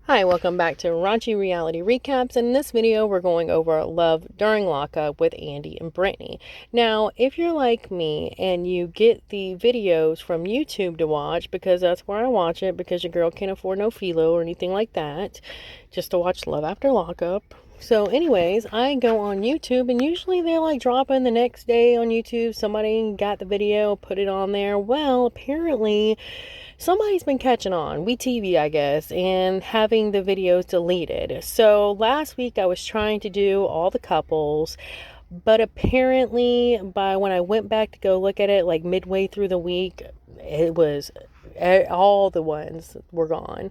Hi, welcome back to Raunchy Reality Recaps. In this video, we're going over Love During Lockup with Andy and Brittney. Now, if you're like me and you get the videos from YouTube to watch, because that's where I watch it, because your girl can't afford no philo or anything like that, just to watch Love After Lockup. So anyways, I go on YouTube and usually they're like dropping the next day on YouTube. Somebody got the video, put it on there. Well, apparently somebody's been catching on, wetv I guess, and having the videos deleted. So last week I was trying to do all the couples, but apparently by when I went back to go look at it like midway through the week, it was all the ones were gone.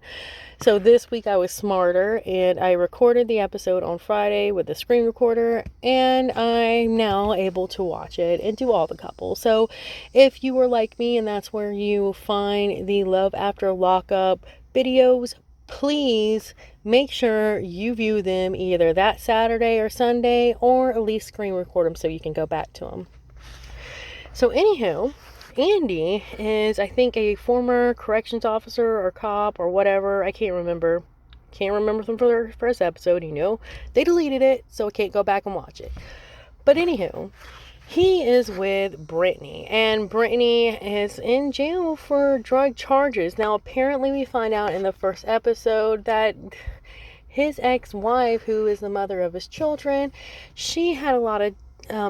So this week I was smarter and I recorded the episode on Friday with the screen recorder, and I'm now able to watch it and do all the couples. So if you were like me and that's where you find the Love After Lockup videos, please make sure you view them either that Saturday or Sunday, or at least screen record them so you can go back to them. So anywho, Andy is, I think, a former corrections officer or cop or whatever. I can't remember. Can't remember from the first episode. They deleted it, so I can't go back and watch it. But anywho, he is with Brittney, and Brittney is in jail for drug charges. Now, apparently we find out in the first episode that his ex-wife, who is the mother of his children, she had a lot of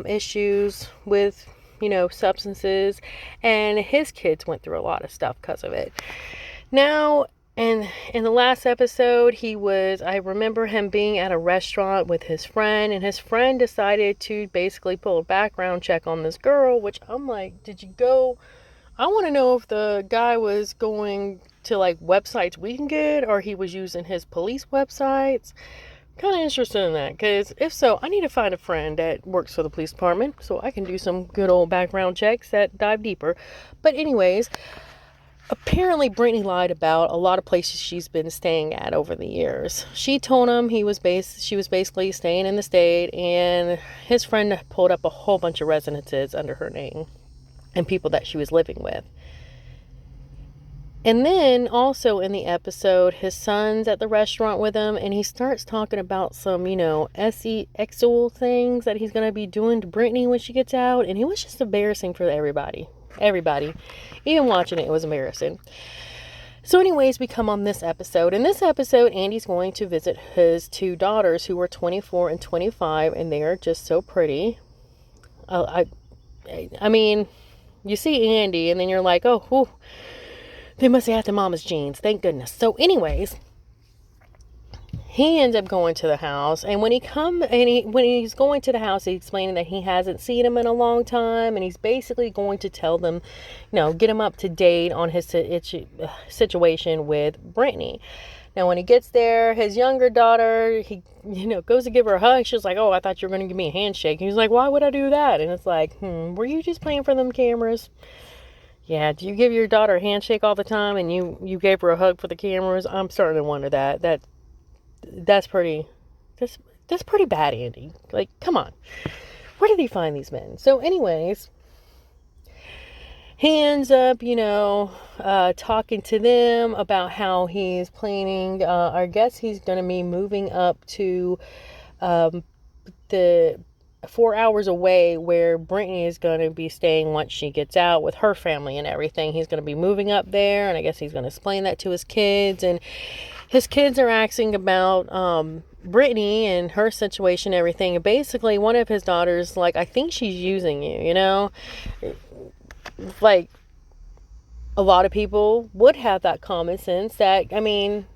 issues with substances, and his kids went through a lot of stuff because of it. Now, in the last episode, I remember him being at a restaurant with his friend, and his friend decided to basically pull a background check on this girl, which I'm like, did you go? I want to know if the guy was going to like websites we can get, or he was using his police websites. Kind of interested in that, because if so, I need to find a friend that works for the police department so I can do some good old background checks that dive deeper. But anyways, apparently Brittney lied about a lot of places she's been staying at over the years. She told him she was basically staying in the state, and his friend pulled up a whole bunch of residences under her name and people that she was living with. And then also in the episode, his son's at the restaurant with him, and he starts talking about some, sexual things that he's going to be doing to Brittney when she gets out. And it was just embarrassing for everybody. Even watching it was embarrassing. So anyways, we come on this episode. In this episode, Andy's going to visit his two daughters who are 24 and 25, and they are just so pretty. I mean, you see Andy, and then you're like, oh, whew. They must have had the mama's jeans. Thank goodness. So anyways, he ends up going to the house. And when he's going to the house, he's explaining that he hasn't seen him in a long time. And he's basically going to tell them, get him up to date on his situation with Brittney. Now, when he gets there, his younger daughter, he, goes to give her a hug. She's like, oh, I thought you were going to give me a handshake. And he's like, why would I do that? And it's like, were you just playing for them cameras? Yeah, do you give your daughter a handshake all the time and you gave her a hug for the cameras? I'm starting to wonder that. That's pretty bad, Andy. Like, come on. Where did he find these men? So anyways, he ends up, talking to them about how he's planning, I guess he's going to be moving up to the 4 hours away where Brittney is going to be staying once she gets out with her family and everything. He's going to be moving up there, and I guess he's going to explain that to his kids. And his kids are asking about Brittney and her situation and everything. And basically, one of his daughters, like, I think she's using you, Like, a lot of people would have that common sense that, I mean,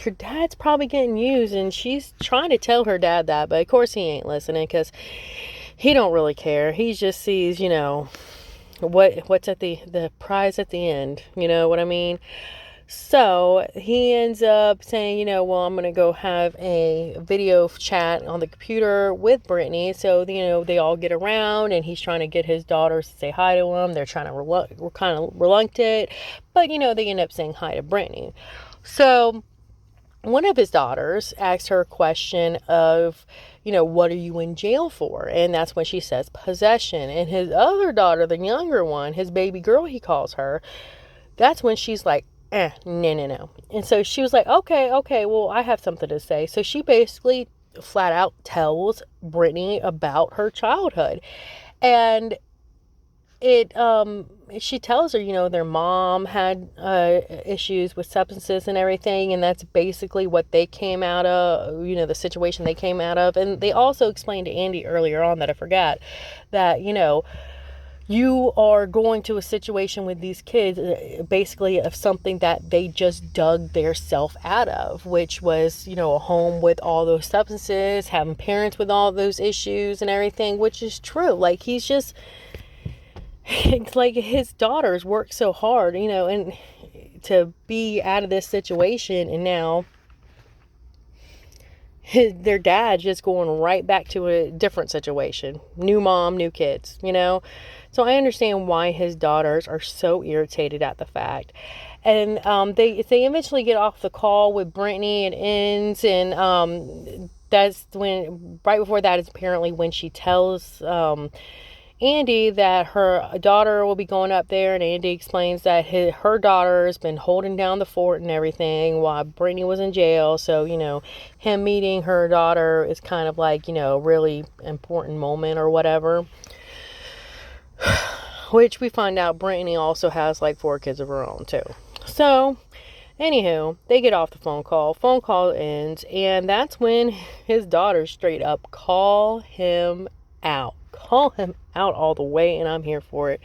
your dad's probably getting used, and she's trying to tell her dad that, but of course he ain't listening because he don't really care. He just sees, what's at the prize at the end. You know what I mean? So he ends up saying, well, I'm going to go have a video chat on the computer with Brittney. So, they all get around, and he's trying to get his daughters to say hi to him. They're trying to kind of reluctant, but, they end up saying hi to Brittney. So one of his daughters asked her a question of, what are you in jail for? And that's when she says possession. And his other daughter, the younger one, his baby girl, he calls her, that's when she's like, No. And so she was like, okay, well, I have something to say. So she basically flat out tells Brittney about her childhood. And she tells her, their mom had issues with substances and everything, and that's basically what they came out of, the situation they came out of. And they also explained to Andy earlier on, that I forgot, that you are going to a situation with these kids, basically of something that they just dug their self out of, which was, a home with all those substances, having parents with all those issues and everything, which is true. Like, he's just, it's like his daughters worked so hard, and to be out of this situation, and now their dad's just going right back to a different situation. New mom, new kids, So I understand why his daughters are so irritated at the fact. And they eventually get off the call with Brittney. It ends, and that's when, right before that is apparently when she tells Andy that her daughter will be going up there, and Andy explains that her daughter has been holding down the fort and everything while Brittney was in jail. So, him meeting her daughter is kind of like, a really important moment or whatever. Which we find out Brittney also has like 4 kids of her own too. So, anywho, they get off the phone call. Phone call ends, and that's when his daughters straight up call him out. Call him out all the way, and I'm here for it.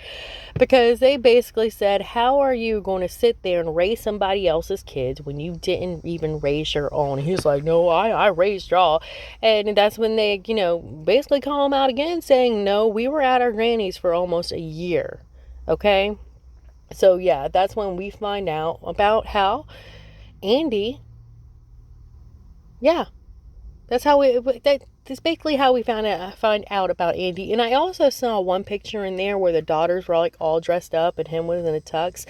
Because they basically said, how are you going to sit there and raise somebody else's kids when you didn't even raise your own? And he's like, no, I raised y'all. And that's when they, basically call him out again, saying, no, we were at our granny's for almost a year. Okay? So, yeah, that's when we find out about how Andy, that's basically how we find out about Andy. And I also saw one picture in there where the daughters were like all dressed up and him was in a tux.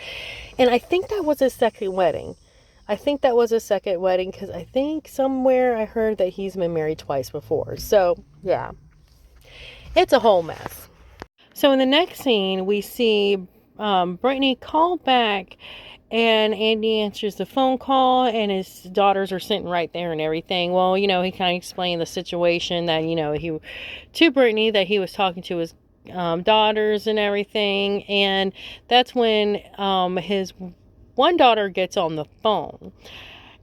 And I think that was his second wedding. Because I think somewhere I heard that he's been married twice before. So, yeah, it's a whole mess. So in the next scene, we see Brittney call back, and Andy answers the phone call, and his daughters are sitting right there and everything. Well, he kind of explained the situation that, to Brittney, that he was talking to his daughters and everything. And that's when his one daughter gets on the phone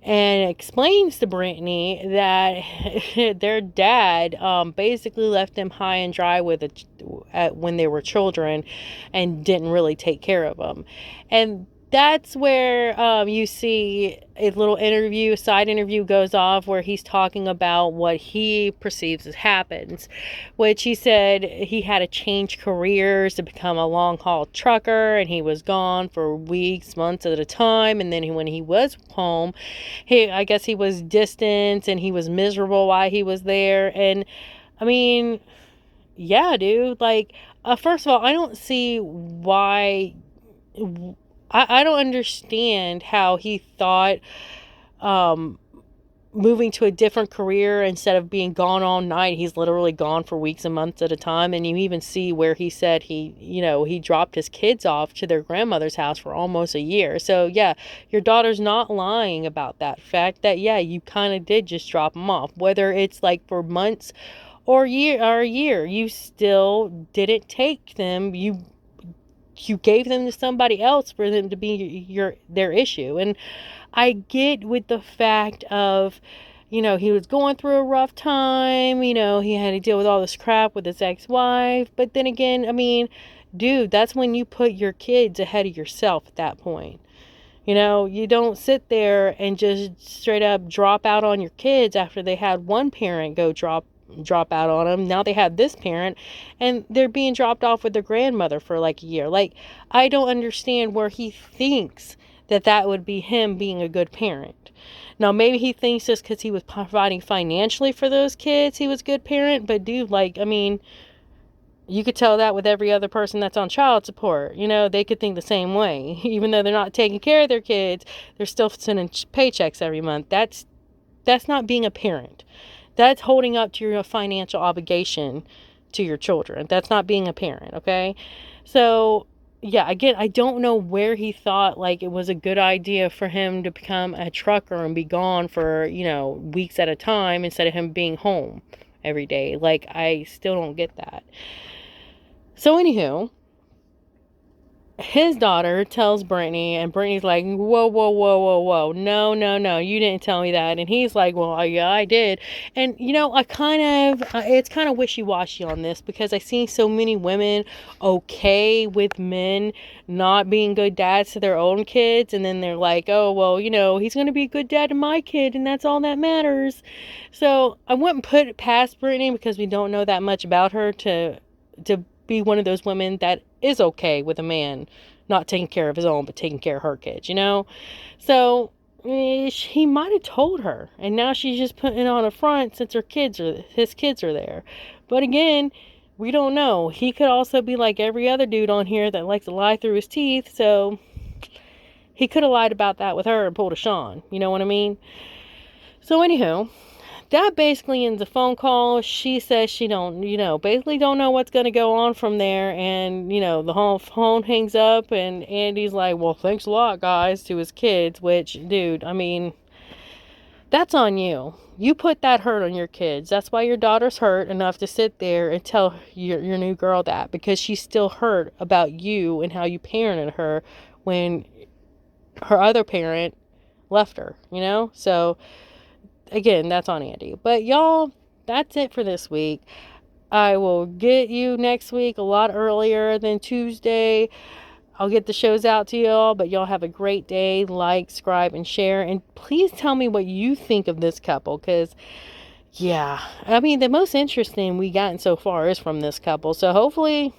and explains to Brittney that their dad basically left them high and dry when they were children and didn't really take care of them. And that's where you see a little side interview goes off where he's talking about what he perceives as happens, which he said he had to change careers to become a long haul trucker, and he was gone for weeks, months at a time. And then when he was home, I guess he was distant and he was miserable while he was there. And I mean, yeah, dude, like, first of all, I don't see why. I don't understand how he thought moving to a different career instead of being gone all night. He's literally gone for weeks and months at a time. And you even see where he said he dropped his kids off to their grandmother's house for almost a year. So yeah, your daughter's not lying about that fact that, yeah, you kind of did just drop them off, whether it's like for months or a year, you still didn't take them. You gave them to somebody else for them to be their issue. And I get with the fact of, he was going through a rough time, he had to deal with all this crap with his ex-wife. But then again, I mean, dude, that's when you put your kids ahead of yourself at that point. You don't sit there and just straight up drop out on your kids after they had one parent go drop out on them. Now they have this parent, and they're being dropped off with their grandmother for like a year. Like, I don't understand where he thinks that would be him being a good parent. Now, maybe he thinks just because he was providing financially for those kids, he was a good parent. But dude, like, I mean, you could tell that with every other person that's on child support. They could think the same way. Even though they're not taking care of their kids, they're still sending paychecks every month. That's not being a parent. That's holding up to your financial obligation to your children. That's not being a parent, okay? So, yeah, again, I don't know where he thought like it was a good idea for him to become a trucker and be gone for, weeks at a time instead of him being home every day. Like, I still don't get that. So, anywho, his daughter tells Brittney, and Brittney's like, whoa, whoa, whoa, whoa, whoa. No, no, no, you didn't tell me that. And he's like, well, yeah, I did. And, it's kind of wishy-washy on this because I see so many women okay with men not being good dads to their own kids. And then they're like, oh, well, he's going to be a good dad to my kid, and that's all that matters. So I wouldn't put it past Brittney because we don't know that much about her to be one of those women that is okay with a man not taking care of his own but taking care of her kids, So he might have told her, and now she's just putting it on a front since his kids are there. But again, we don't know. He could also be like every other dude on here that likes to lie through his teeth, so he could have lied about that with her and pulled a Sean. You know what I mean? So anywho, that basically ends the phone call. She says she basically don't know what's going to go on from there. And, the whole phone hangs up and Andy's like, well, thanks a lot, guys, to his kids, which, dude, I mean, that's on you. You put that hurt on your kids. That's why your daughter's hurt enough to sit there and tell your new girl that, because she's still hurt about you and how you parented her when her other parent left her, So, again, that's on Andy. But y'all, that's it for this week. I will get you next week a lot earlier than Tuesday. I'll get the shows out to y'all, but y'all have a great day. Like, subscribe, and share. And please tell me what you think of this couple, because, yeah, I mean, the most interesting we gotten so far is from this couple. So hopefully,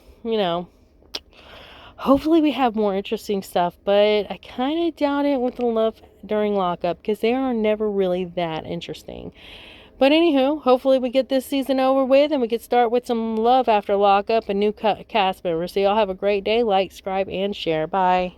hopefully we have more interesting stuff, but I kind of doubt it with the Love During Lockup because they are never really that interesting. But anywho, hopefully we get this season over with and we can start with some Love After Lockup and new cast members. So y'all have a great day. Like, subscribe, and share. Bye.